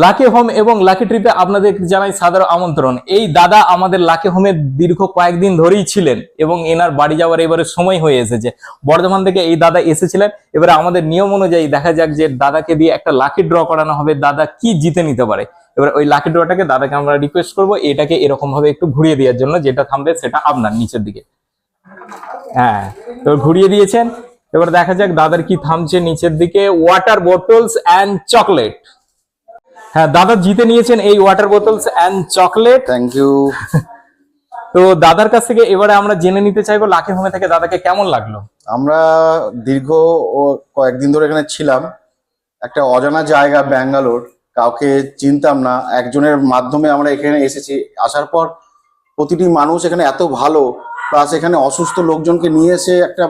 Lucky home এবং lucky ট্রিপে আপনাদের জানাই সাদর আমন্ত্রণ। এই দাদা আমাদের লাকি হোমে দীর্ঘ কয়েকদিন ধরেই ছিলেন এবং এনার বাড়ি যাওয়ার এবারে সময় হয়ে এসেছে। বর্ধমান থেকে এই দাদা এসেছিলেন। এবারে আমাদের নিয়ম অনুযায়ী দেখা যাক যে দাদাকে দিয়ে একটা লাকি ড্র করানো হবে, দাদা কি জিতে নিতে পারে। এবার ওই লাকি ড্রটাকে দাদাকে আমরা রিকোয়েস্ট করবো এটাকে এরকম ভাবে একটু ঘুরিয়ে দেওয়ার জন্য, যেটা থামবে সেটা আপনার নিচের দিকে। হ্যাঁ, এবার ঘুরিয়ে দিয়েছেন। এবার দেখা যাক দাদার কি থামছে নিচের দিকে। Water bottles and chocolate. হ্যাঁ, দাদা জিতে নিয়েছেন এই water bottles and chocolate. Thank you. তো দাদার কাছ থেকে এবারে আমরা জেনে নিতে চাইবো লাকি হোমে থেকে দাদাকে কেমন লাগলো। আমরা দীর্ঘ কয়েকদিন ধরে এখানে ছিলাম। একটা অজানা জায়গা ব্যাঙ্গালোর, কাউকে চিনতাম না, একজনের মাধ্যমে আমরা এখানে এসেছি। আসার পর প্রতিটি মানুষ এখানে এত ভালো, প্লাস এখানে অসুস্থ লোকজনকে নিয়ে এসে একটা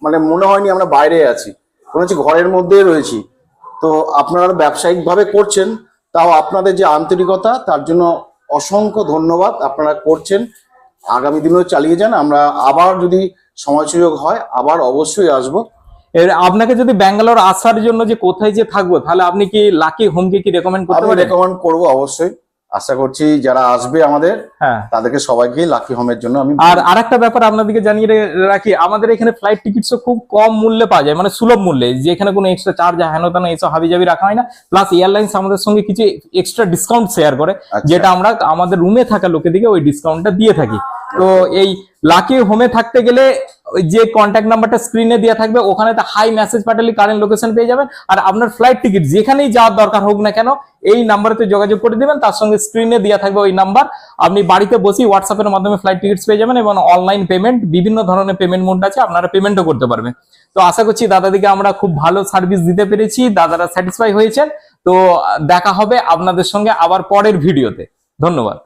মানে মনে হয়নি আমরা বাইরে আছি, মনে হচ্ছে ঘরের মধ্যেই রয়েছি। তো আপনারা ব্যবসায়িকভাবে করছেন, তাও আপনাদের যে আন্তরিকতা তার জন্য অসংখ্য ধন্যবাদ। আপনারা করছেন, আগামী দিনেও চালিয়ে যান। আমরা আবার যদি সময় সুযোগ হয় আবার অবশ্যই আসবো। এর আপনাকে যদি ব্যাঙ্গালোর আসার জন্য যে কোথায় যে থাকবো, তাহলে আপনি কি লাকি হোমকে কি রেকমেন্ড করতে আমি পারেন? রেকমেন্ড করবো অবশ্যই। আশা করছি যারা আসবে আমাদের, হ্যাঁ, তাদেরকে সবাইকে লাকি হোমের জন্য আমি। আর আরেকটা ব্যাপার আপনাদেরকে জানিয়ে রাখি, আমাদের এখানে ফ্লাইট টিকিটসও খুব কম মূল্যে পাওয়া যায়, মানে সুলভ মূল্যে, যেখানে কোনো এক্সট্রা চার্জ হেন তেন এইসব হাবিজাবি রাখা হয় না। প্লাস এয়ারলাইন্স আমাদের সঙ্গে কিছু এক্সট্রা ডিসকাউন্ট শেয়ার করে, যেটা আমরা আমাদের রুমে থাকা লোকেদিকে ওই ডিসকাউন্টটা দিয়ে থাকি। তো এই লাকি হোমে থাকতে গেলে ওই যে কন্ট্যাক্ট নাম্বারটা স্ক্রিনে দেওয়া থাকবে, ওখানে হাই মেসেজ পাঠালে কারেন্ট লোকেশন পেয়ে যাবেন। আর আপনার ফ্লাইট টিকিট যেখানেই যাওয়ার দরকার হোক না কেন, এই নাম্বারেতে যোগাযোগ করে দিবেন, তার সঙ্গে স্ক্রিনে দেওয়া থাকবে ওই নাম্বার। আপনি বাড়িতে বসেই হোয়াটসঅ্যাপের মাধ্যমে ফ্লাইট টিকিটস পেয়ে যাবেন এবং অনলাইন পেমেন্ট, বিভিন্ন ধরনের পেমেন্ট মোড আছে, আপনারা পেমেন্টও করতে পারবেন। তো আশা করছি দাদাদিকে আমরা খুব ভালো সার্ভিস দিতে পেরেছি, দাদারা স্যাটিসফাই হয়েছেন। তো দেখা হবে আপনাদের সঙ্গে আবার পরের ভিডিওতে। ধন্যবাদ।